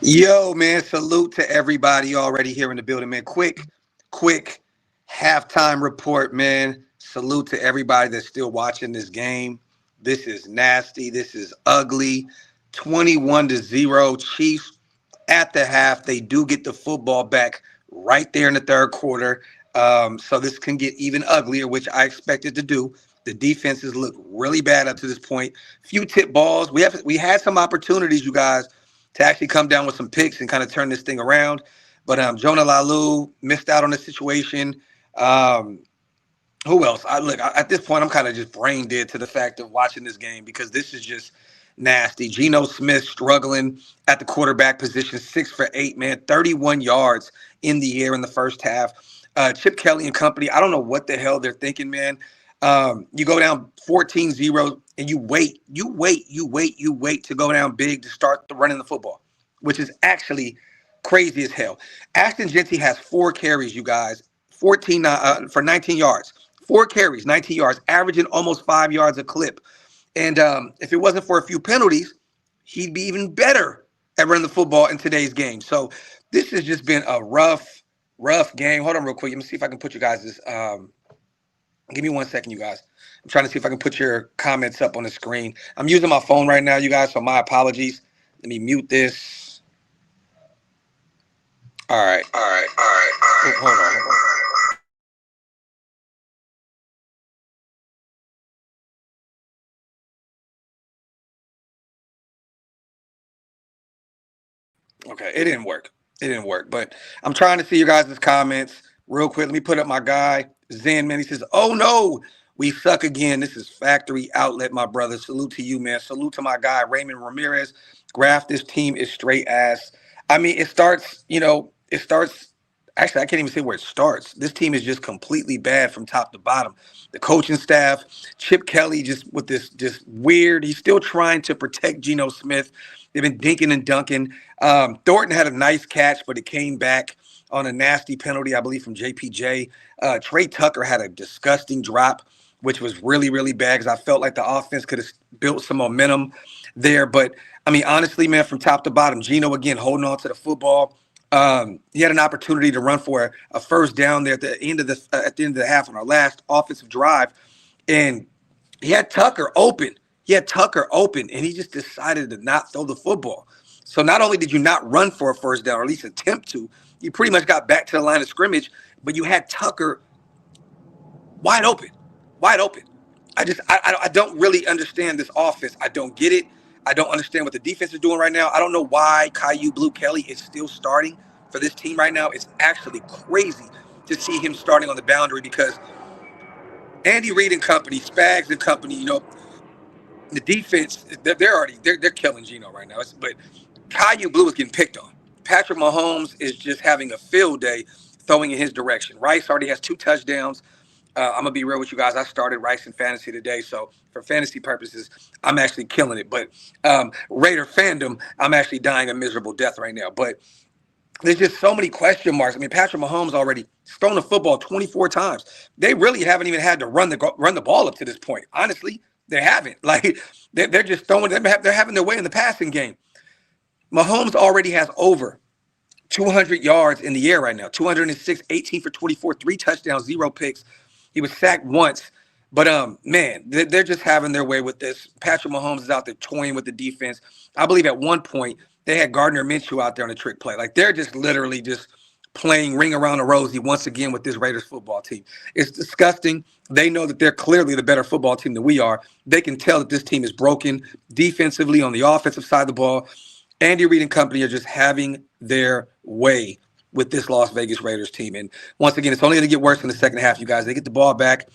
Yo, man, salute to everybody already here in the building, man. Quick halftime report, man. Salute to everybody that's still watching this game. This is nasty. This is ugly. 21-0 Chiefs at the half. They do get the football back right there in the third quarter. So this can get even uglier, which I expected to do. The defenses look really bad up to this point. Few tip balls. We had some opportunities, you guys, to actually come down with some picks and kind of turn this thing around. But Jonah Lalu missed out on the situation. Um, who else? At this point, I'm kind of just brain dead to the fact of watching this game because this is just nasty. Geno Smith struggling at the quarterback position, 6 for 8, man, 31 yards in the air in the first half. Chip Kelly and company, I don't know what the hell they're thinking, man. You go down 14-0 and you wait to go down big to start running the football, which is actually crazy as hell. Ashton Genty has 4 carries, you guys, 14 for 19 yards. 4 carries, 19 yards, averaging almost 5 yards a clip. And if it wasn't for a few penalties, he'd be even better at running the football in today's game. So this has just been a rough game. Hold on real quick. Let me see if I can put you guys this. Give me 1 second, you guys. I'm trying to see if I can put your comments up on the screen. I'm using my phone right now, you guys, so my apologies. Let me mute this. All right. Hold on. Okay, it didn't work. But I'm trying to see you guys' comments real quick. Let me put up my guy, Zen, man. He says, oh no, we suck again. This is Factory Outlet, my brother. Salute to you, man. Salute to my guy, Raymond Ramirez. Graph, this team is straight ass. I mean, it starts. Actually, I can't even say where it starts. This team is just completely bad from top to bottom. The coaching staff, Chip Kelly, just with this just weird. He's still trying to protect Geno Smith. They've been dinking and dunking. Thornton had a nice catch, but it came back on a nasty penalty, I believe, from JPJ. Trey Tucker had a disgusting drop, which was really, really bad because I felt like the offense could have built some momentum there. But, I mean, honestly, man, from top to bottom, Geno, again, holding on to the football. He had an opportunity to run for a first down there at the end of the half on our last offensive drive, and he had Tucker open. And he just decided to not throw the football. So not only did you not run for a first down, or at least attempt to, you pretty much got back to the line of scrimmage, but you had Tucker wide open, wide open. I don't really understand this offense. I don't get it. I don't understand what the defense is doing right now. I don't know why Caillou Blue Kelly is still starting for this team right now. It's actually crazy to see him starting on the boundary because Andy Reid and company, Spags and company, the defense, they're killing Geno right now. But Caillou Blue is getting picked on. Patrick Mahomes is just having a field day throwing in his direction. Rice already has 2 touchdowns. I'm gonna be real with you guys. I started Rice in fantasy today, so for fantasy purposes, I'm actually killing it. But Raider fandom, I'm actually dying a miserable death right now. But there's just so many question marks. I mean, Patrick Mahomes already thrown the football 24 times. They really haven't even had to run the ball up to this point. Honestly, they haven't. Like they're just throwing. They're having their way in the passing game. Mahomes already has over 200 yards in the air right now. 206, 18 for 24, 3 touchdowns, 0 picks. He was sacked once. But man, they're just having their way with this. Patrick Mahomes is out there toying with the defense. I believe at one point they had Gardner Minshew out there on a trick play. Like they're just literally just playing ring around the rosy once again with this Raiders football team. It's disgusting. They know that they're clearly the better football team than we are. They can tell that this team is broken defensively on the offensive side of the ball. Andy Reid and company are just having their way with this Las Vegas Raiders team. And once again, it's only going to get worse in the second half, you guys. They get the ball back.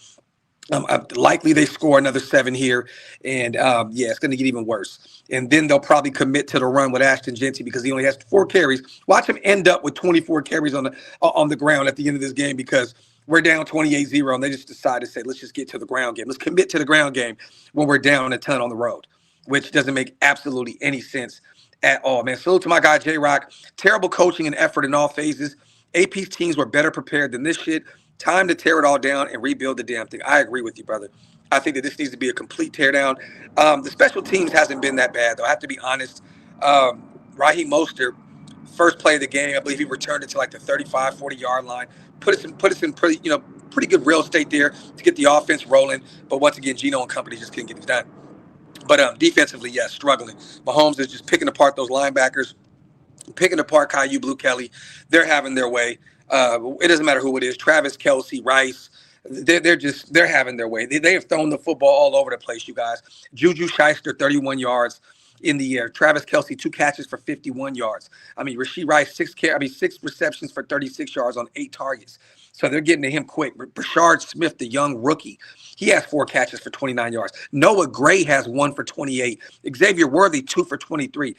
Likely they score another 7 here. And, yeah, it's going to get even worse. And then they'll probably commit to the run with Ashton Genty because he only has 4 carries. Watch him end up with 24 carries on the ground at the end of this game because we're down 28-0, and they just decide to say, let's just get to the ground game. Let's commit to the ground game when we're down a ton on the road, which doesn't make absolutely any sense at all, man. Salute to my guy, J-Rock. Terrible coaching and effort in all phases. AP's teams were better prepared than this shit. Time to tear it all down and rebuild the damn thing. I agree with you, brother. I think that this needs to be a complete teardown. The special teams hasn't been that bad, though. I have to be honest. Raheem Mostert, first play of the game, I believe he returned it to like the 35, 40-yard line. Put us in pretty, pretty good real estate there to get the offense rolling. But once again, Geno and company just couldn't get it done. But defensively, yes, struggling. Mahomes is just picking apart those linebackers, picking apart Caillou Blue Kelly. They're having their way. It doesn't matter who it is. Travis Kelce, Rice. They're having their way. They have thrown the football all over the place, you guys. Juju Shyster, 31 yards in the air. Travis Kelce, 2 catches for 51 yards. I mean, Rashee Rice, 6 receptions for 36 yards on 8 targets. So they're getting to him quick. Brashard Smith, the young rookie, he has 4 catches for 29 yards. Noah Gray has 1 for 28. Xavier Worthy, 2 for 23.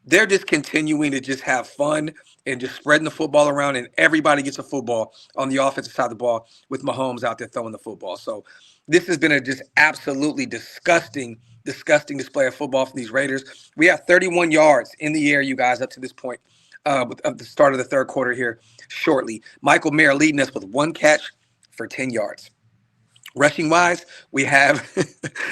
They're just continuing to just have fun and just spreading the football around, and everybody gets a football on the offensive side of the ball with Mahomes out there throwing the football. So this has been a just absolutely disgusting display of football from these Raiders. We have 31 yards in the air, you guys, up to this point of the start of the third quarter here shortly. Michael Mayer leading us with 1 catch for 10 yards. Rushing wise, we have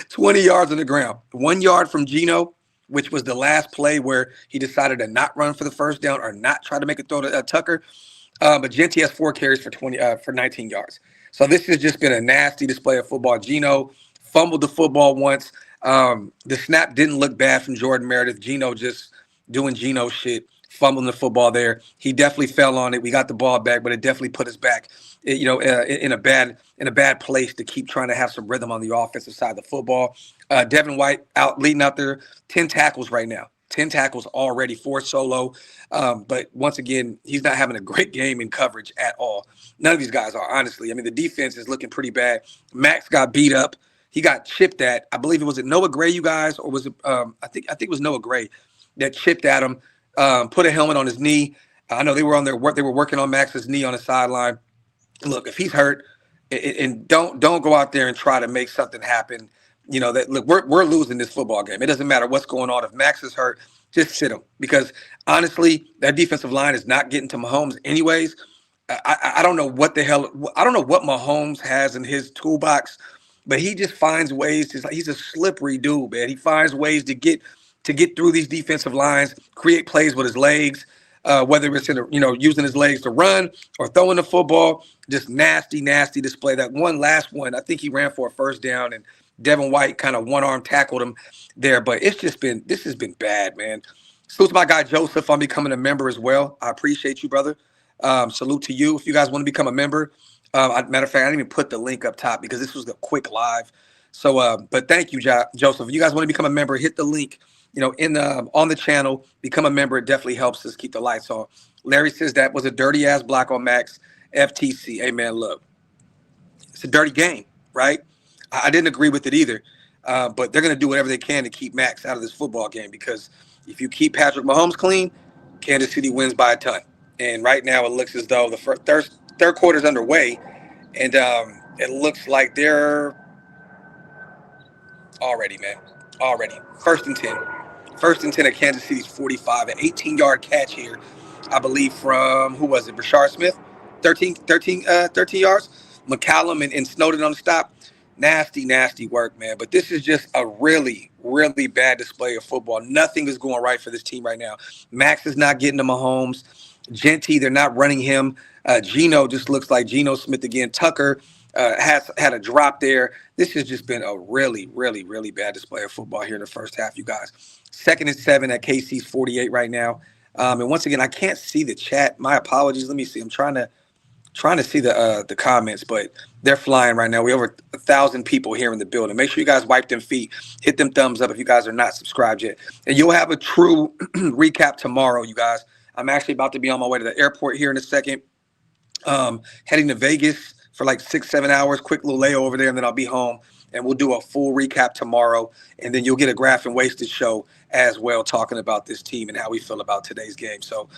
20 yards on the ground. 1 yard from Geno, which was the last play where he decided to not run for the first down or not try to make a throw to Tucker. But Genty has 4 carries for 19 yards. So this has just been a nasty display of football. Geno fumbled the football once. The snap didn't look bad from Jordan Meredith. Geno just doing Geno shit, fumbling the football there. He definitely fell on it. We got the ball back, but it definitely put us back, in a bad place to keep trying to have some rhythm on the offensive side of the football. Devin White leading out there, 10 tackles right now. 10 tackles already, 4 solo. But once again, he's not having a great game in coverage at all. None of these guys are, honestly. I mean, the defense is looking pretty bad. Max got beat up. He got chipped at. I believe it was Noah Gray, you guys, or was it? I think it was Noah Gray that chipped at him, put a helmet on his knee. I know they were on their work. They were working on Max's knee on the sideline. Look, if he's hurt, and don't go out there and try to make something happen. Look, we're losing this football game. It doesn't matter what's going on. If Max is hurt, just sit him, because honestly, that defensive line is not getting to Mahomes anyways. I don't know what the hell. I don't know what Mahomes has in his toolbox, but he just finds ways. He's a slippery dude, man. He finds ways to get through these defensive lines, create plays with his legs, whether it's using his legs to run or throwing the football. Just nasty display. That last one, I think he ran for a first down, and Devin White kind of one-arm tackled him there. But this has been bad, man. Salute to my guy Joseph on becoming a member as well. I appreciate you, brother. Salute to you. If you guys want to become a member, matter of fact, I didn't even put the link up top because this was a quick live. So, but thank you, Joseph. If you guys want to become a member, hit the link, on the channel. Become a member. It definitely helps us keep the lights on. Larry says that was a dirty ass block on Max. FTC. Hey, man, look, it's a dirty game, right? I didn't agree with it either, but they're going to do whatever they can to keep Max out of this football game, because if you keep Patrick Mahomes clean, Kansas City wins by a ton. And right now it looks as though the third quarter is underway, and it looks like they're already first and 10. First and 10 at Kansas City's 45, an 18-yard catch here, I believe, from, who was it, Brashard Smith, 13 yards. McCallum and Snowden on the stop. Nasty work, man. But this is just a really, really bad display of football. Nothing is going right for this team right now. Max is not getting to Mahomes. Genty, they're not running him. Geno just looks like Geno Smith again. Tucker has had a drop there. This has just been a really, really, really bad display of football here in the first half, you guys. 2nd and 7 at KC's 48 right now. And once again, I can't see the chat. My apologies. Let me see. I'm trying to see the comments, but they're flying right now. We over 1,000 people here in the building. Make sure you guys wipe them feet, hit them thumbs up if you guys are not subscribed yet. And you'll have a true recap tomorrow, you guys. I'm actually about to be on my way to the airport here in a second, heading to Vegas for like 6-7 hours, quick little layover there, and then I'll be home, and we'll do a full recap tomorrow. And then you'll get a Graph and Wasted show as well, talking about this team and how we feel about today's game. So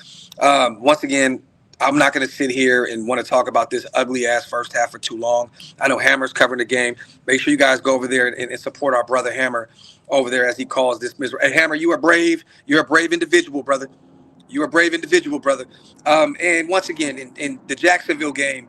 once again, I'm not going to sit here and want to talk about this ugly-ass first half for too long. I know Hammer's covering the game. Make sure you guys go over there and support our brother Hammer over there as he calls this miserable. Hey, Hammer, you are brave. You're a brave individual, brother. You're a brave individual, brother. And once again, in the Jacksonville game,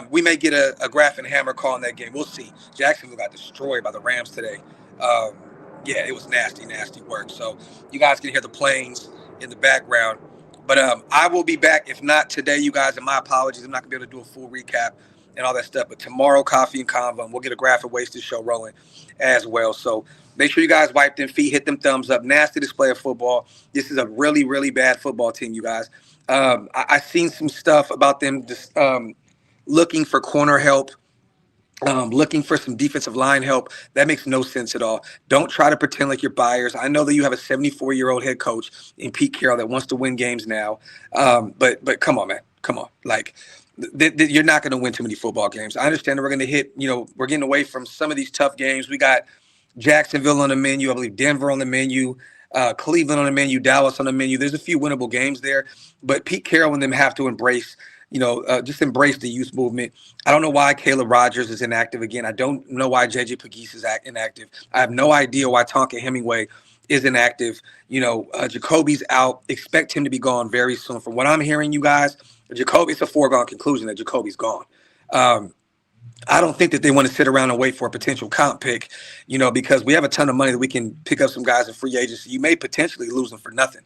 we may get a Graph and Hammer call in that game. We'll see. Jacksonville got destroyed by the Rams today. Yeah, it was nasty work. So you guys can hear the planes in the background. But I will be back. If not today, you guys, and my apologies. I'm not going to be able to do a full recap and all that stuff. But tomorrow, Coffee and Convo, and we'll get a Graphic Wasted show rolling as well. So make sure you guys wipe them feet, hit them thumbs up. Nasty display of football. This is a really, really bad football team, you guys. I seen some stuff about them just looking for corner help, looking for some defensive line help. That makes no sense at all. Don't try to pretend like you're buyers. I know that you have a 74-year-old head coach in Pete Carroll that wants to win games now. But come on, man. Come on. Like, you're not going to win too many football games. I understand that we're going to hit, we're getting away from some of these tough games. We got Jacksonville on the menu. I believe Denver on the menu. Cleveland on the menu. Dallas on the menu. There's a few winnable games there. But Pete Carroll and them have to embrace just embrace the youth movement. I don't know why Caleb Rogers is inactive again. I don't know why JJ Pegues is inactive. I have no idea why Tonka Hemingway is inactive. Jacoby's out. Expect him to be gone very soon. From what I'm hearing, you guys, it's a foregone conclusion that Jacoby's gone. I don't think that they want to sit around and wait for a potential comp pick, because we have a ton of money that we can pick up some guys in free agency. You may potentially lose them for nothing.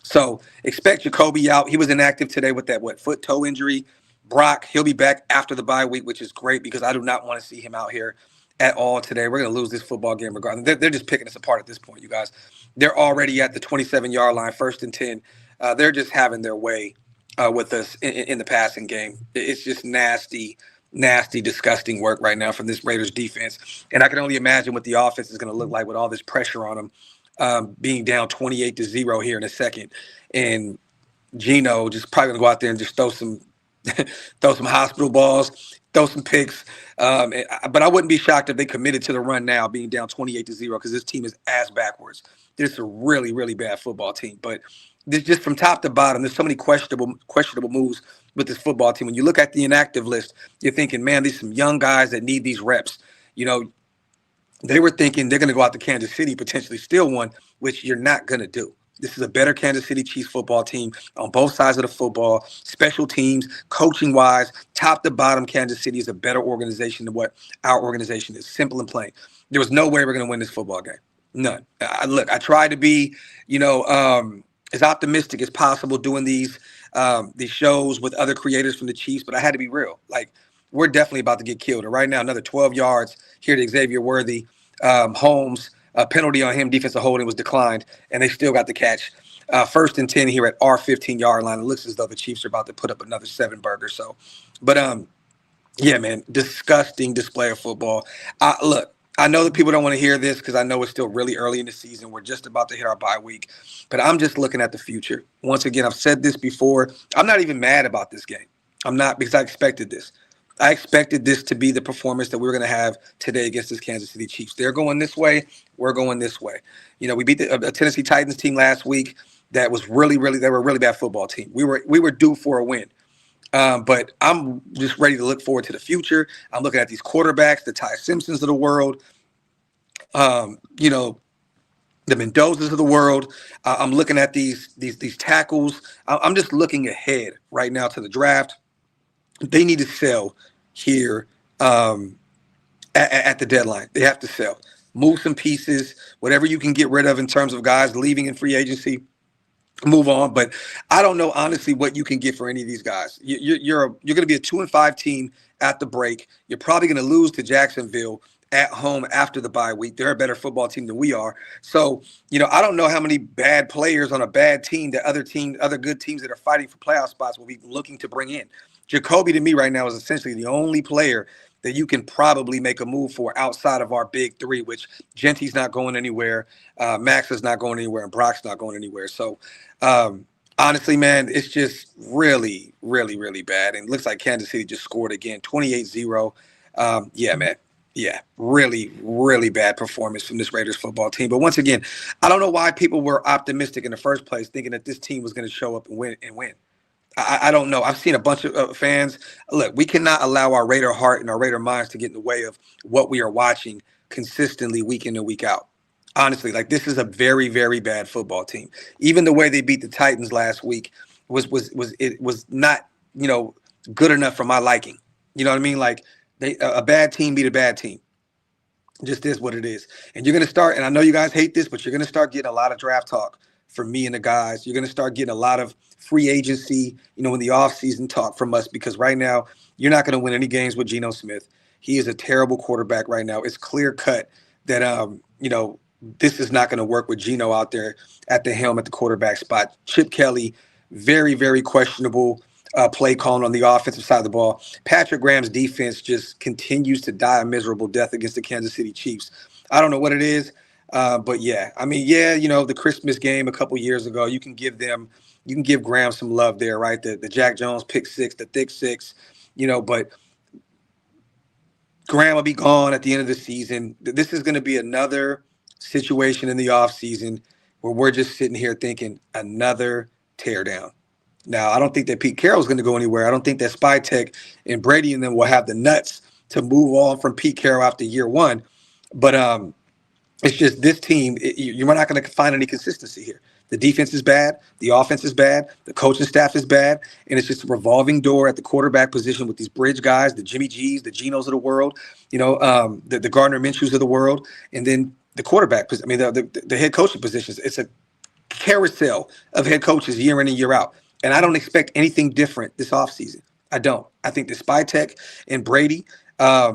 So expect Jacoby out. He was inactive today with that foot toe injury. Brock, he'll be back after the bye week, which is great because I do not want to see him out here at all today. We're going to lose this football game regardless. They're just picking us apart at this point, you guys. They're already at the 27-yard line, 1st and 10. They're just having their way with us in the passing game. It's just nasty, disgusting work right now from this Raiders defense. And I can only imagine what the offense is going to look like with all this pressure on them. Being down 28-0 here in a second, and Geno just probably gonna go out there and just throw some hospital balls, throw some picks. But I wouldn't be shocked if they committed to the run now, being down 28-0, because this team is ass backwards. This is a really, really bad football team. But this, just from top to bottom, there's so many questionable moves with this football team. When you look at the inactive list, you're thinking, man, these some young guys that need these reps. They were thinking they're going to go out to Kansas City, potentially steal one, which you're not going to do. This is a better Kansas City Chiefs football team on both sides of the football, special teams, coaching-wise, top to bottom. Kansas City is a better organization than what our organization is, simple and plain. There was no way we're going to win this football game. None. I tried to be, as optimistic as possible doing these shows with other creators from the Chiefs, but I had to be real. Like, we're definitely about to get killed. And right now, another 12 yards here to Xavier Worthy. Holmes, a penalty on him, defensive holding was declined, and they still got the catch. 1st and 10 here at our 15-yard line. It looks as though the Chiefs are about to put up another 7-burger. So, but yeah, man, disgusting display of football. Look, I know that people don't want to hear this because I know it's still really early in the season. We're just about to hit our bye week, but I'm just looking at the future. Once again, I've said this before. I'm not even mad about this game. I'm not, because I expected this. I expected this to be the performance that we were going to have today against this Kansas City Chiefs. They're going this way. We're going this way. We beat a Tennessee Titans team last week that was really, really, they were a really bad football team. We were due for a win. But I'm just ready to look forward to the future. I'm looking at these quarterbacks, the Ty Simpsons of the world, the Mendozas of the world. I'm looking at these tackles. I'm just looking ahead right now to the draft. They need to sell here at the deadline. They have to sell. Move some pieces, whatever you can get rid of in terms of guys leaving in free agency, move on. But I don't know, honestly, what you can get for any of these guys. You're going to be a 2-5 team at the break. You're probably going to lose to Jacksonville at home after the bye week. They're a better football team than we are. So, I don't know how many bad players on a bad team that other good teams that are fighting for playoff spots will be looking to bring in. Jacoby, to me right now, is essentially the only player that you can probably make a move for outside of our big three, which Genty's not going anywhere, Max is not going anywhere, and Brock's not going anywhere. So, honestly, man, it's just really, really, really bad. And it looks like Kansas City just scored again, 28-0. Yeah, man. Yeah, really, really bad performance from this Raiders football team. But once again, I don't know why people were optimistic in the first place, thinking that this team was going to show up and win. I don't know. I've seen a bunch of fans. Look, we cannot allow our Raider heart and our Raider minds to get in the way of what we are watching consistently week in and week out. Honestly, like, this is a very, very bad football team. Even the way they beat the Titans last week was not, good enough for my liking. You know what I mean? Like, a bad team beat a bad team. Just is what it is. And you're going to start, and I know you guys hate this, but you're going to start getting a lot of draft talk for me and the guys. You're going to start getting a lot of free agency, in the offseason talk from us, because right now you're not going to win any games with Geno Smith. He is a terrible quarterback right now. It's clear cut that, this is not going to work with Geno out there at the helm at the quarterback spot. Chip Kelly, very, very questionable play calling on the offensive side of the ball. Patrick Graham's defense just continues to die a miserable death against the Kansas City Chiefs. I don't know what it is, but yeah, I mean, yeah, the Christmas game a couple years ago, you can give Graham some love there, right? The Jack Jones pick six, the thick six, but Graham will be gone at the end of the season. This is going to be another situation in the offseason where we're just sitting here thinking another teardown. Now, I don't think that Pete Carroll's going to go anywhere. I don't think that Spytek and Brady and them will have the nuts to move on from Pete Carroll after year one. But it's just this team, you're not going to find any consistency here. The defense is bad. The offense is bad. The coaching staff is bad. And it's just a revolving door at the quarterback position with these bridge guys, the Jimmy G's, the Genos of the world, the Gardner Minshew's of the world. And then the quarterback, the head coaching positions. It's a carousel of head coaches year in and year out. And I don't expect anything different this offseason. I don't. I think the Spytek and Brady are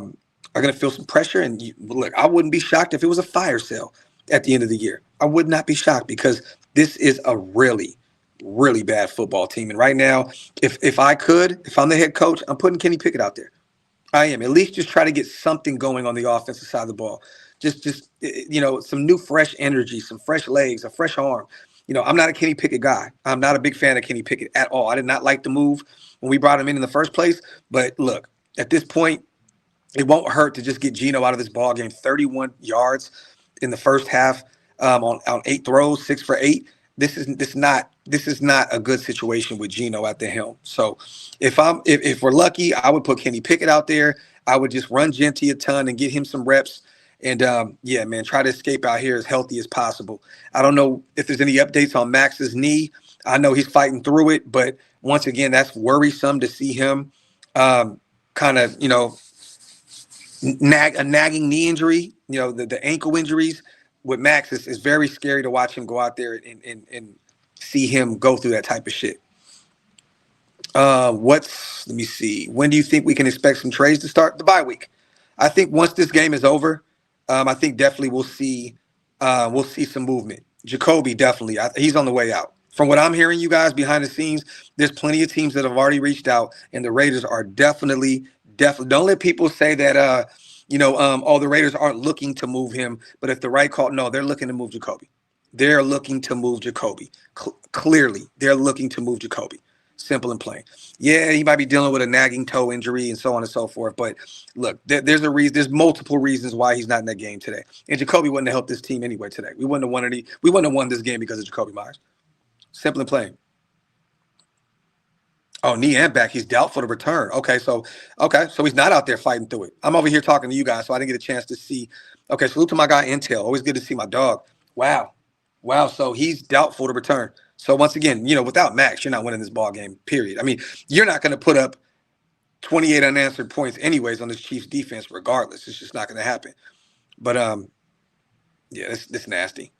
going to feel some pressure. And look, I wouldn't be shocked if it was a fire sale at the end of the year. I would not be shocked, because this is a really, really bad football team. And right now, if I'm the head coach, I'm putting Kenny Pickett out there. I am. At least just try to get something going on the offensive side of the ball. Just some new fresh energy, some fresh legs, a fresh arm. I'm not a Kenny Pickett guy. I'm not a big fan of Kenny Pickett at all. I did not like the move when we brought him in the first place. But look, at this point, it won't hurt to just get Geno out of this ball game. 31 yards in the first half on 8 throws, 6 for 8. This is not a good situation with Geno at the helm. So if we're lucky, I would put Kenny Pickett out there. I would just run Genty a ton and get him some reps. And, try to escape out here as healthy as possible. I don't know if there's any updates on Max's knee. I know he's fighting through it, but once again, that's worrisome to see him kind of, a nagging knee injury. The ankle injuries with Max is very scary to watch him go out there and see him go through that type of shit. Let me see. When do you think we can expect some trades to start the bye week? I think once this game is over, I think definitely we'll see some movement. Jacoby, definitely. He's on the way out. From what I'm hearing, you guys, behind the scenes, there's plenty of teams that have already reached out, and the Raiders are definitely. Don't let people say that, the Raiders aren't looking to move him. But if the right call, no, they're looking to move Jacoby. They're looking to move Jacoby. Clearly, they're looking to move Jacoby. Simple and plain. Yeah, he might be dealing with a nagging toe injury and so on and so forth. But look, there's a reason. There's multiple reasons why he's not in that game today. And Jacoby wouldn't have helped this team anyway today. We wouldn't have won this game because of Jacoby Myers. Simple and plain. Oh, knee and back. He's doubtful to return. Okay, so he's not out there fighting through it. I'm over here talking to you guys, so I didn't get a chance to see. Okay, salute to my guy Intel. Always good to see my dog. Wow. So he's doubtful to return. So once again, without Max, you're not winning this ball game, period. I mean, you're not going to put up 28 unanswered points anyways on this Chiefs defense regardless. It's just not going to happen. But, this nasty.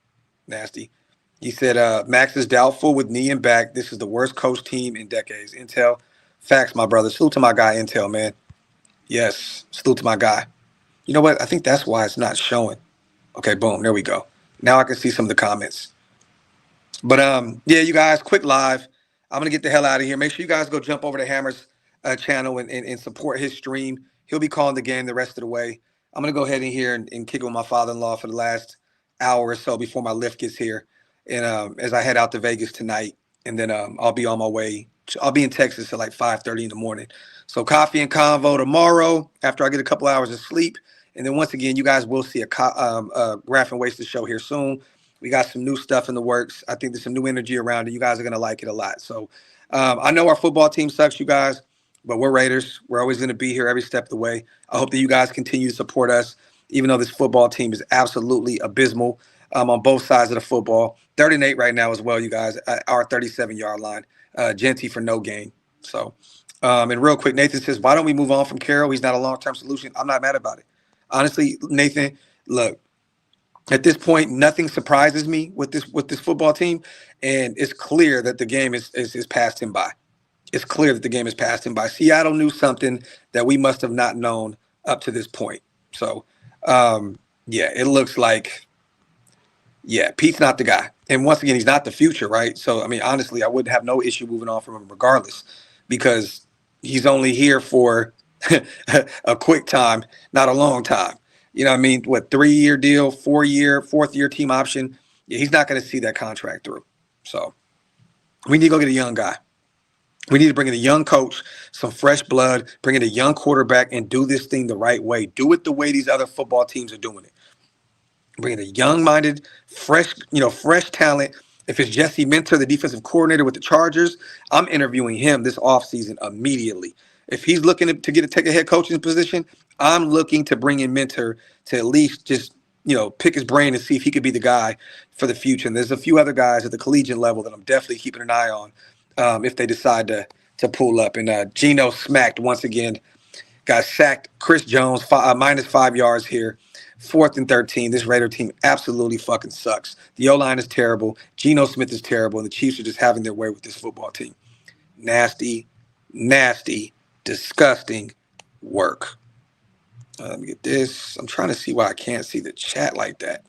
Nasty. He said Max is doubtful with knee and back. This is the worst coach team in decades. Intel, facts, my brother. Salute to my guy, Intel, man. Yes, salute to my guy. You know what? I think that's why it's not showing. Okay, boom. There we go. Now I can see some of the comments. But, you guys, quick live. I'm going to get the hell out of here. Make sure you guys go jump over to Hammer's channel and support his stream. He'll be calling the game the rest of the way. I'm going to go ahead in here and kick it with my father-in-law for the last hour or so before my lift gets here. And as I head out to Vegas tonight, and then I'll be on my way. I'll be in Texas at like 5:30 in the morning. So coffee and convo tomorrow after I get a couple hours of sleep. And then once again, you guys will see a Graph and Wasted show here soon. We got some new stuff in the works. I think there's some new energy around it. You guys are going to like it a lot. So I know our football team sucks, you guys, but we're Raiders. We're always going to be here every step of the way. I hope that you guys continue to support us, even though this football team is absolutely abysmal on both sides of the football. 3rd-and-8 right now as well, you guys, our 37-yard line. Genty for no gain. So, and real quick, Nathan says, why don't we move on from Carroll? He's not a long-term solution. I'm not mad about it. Honestly, Nathan, look, At this point, nothing surprises me with this football team, and it's clear that the game is passed him by. It's clear that the game has passed him by. Seattle knew something that we must have not known up to this point. So, yeah, it looks like, yeah, Pete's not the guy. And once again, he's not the future, right? So, I mean, honestly, I wouldn't have no issue moving on from him regardless, because he's only here for a quick time, not a long time. You know what I mean? What, 3-year deal, 4-year, fourth-year team option? Yeah, he's not going to see that contract through. So we need to go get a young guy. We need to bring in a young coach, some fresh blood, bring in a young quarterback, and do this thing the right way. Do it the way these other football teams are doing it. Bring in a young-minded, fresh talent. If it's Jesse Minter, the defensive coordinator with the Chargers, I'm interviewing him this offseason immediately. If he's looking to take a head coaching position, I'm looking to bring in Minter to at least just, pick his brain and see if he could be the guy for the future. And there's a few other guys at the collegiate level that I'm definitely keeping an eye on. If they decide to pull up. And Geno smacked once again, got sacked. Chris Jones, minus 5 yards here. 4th and 13. This Raider team absolutely fucking sucks. The O-line is terrible. Geno Smith is terrible. And the Chiefs are just having their way with this football team. Nasty, disgusting work. Let me get this. I'm trying to see why I can't see the chat like that.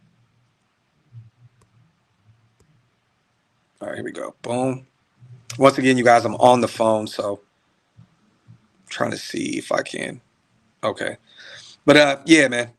All right, here we go. Boom. Once again, you guys, I'm on the phone, so I'm trying to see if I can. Okay. But, yeah, man,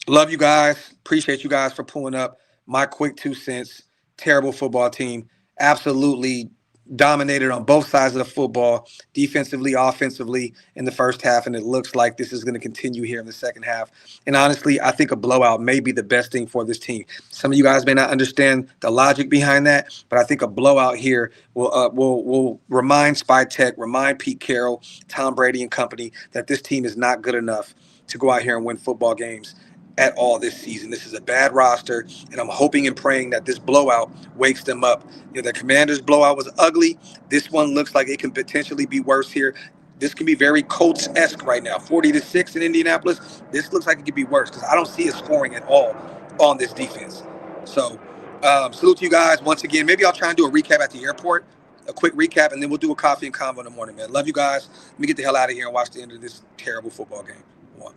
love you guys. Appreciate you guys for pulling up. My quick 2 cents. Terrible football team. Absolutely dominated on both sides of the football, defensively, offensively in the first half, and it looks like this is going to continue here in the second half. And honestly, I think a blowout may be the best thing for this team. Some of you guys may not understand the logic behind that, but I think a blowout here will remind Spytech, remind Pete Carroll, Tom Brady and company that this team is not good enough to go out here and win football games at all this season. This is a bad roster, and I'm hoping and praying that this blowout wakes them up. The Commanders' blowout was ugly. This one looks like it can potentially be worse here. This can be very Colts-esque right now. 40-6 in Indianapolis. This looks like it could be worse because I don't see it scoring at all on this defense. So, salute to you guys once again. Maybe I'll try and do a recap at the airport, a quick recap, and then we'll do a coffee and convo in the morning, man. Love you guys. Let me get the hell out of here and watch the end of this terrible football game. One.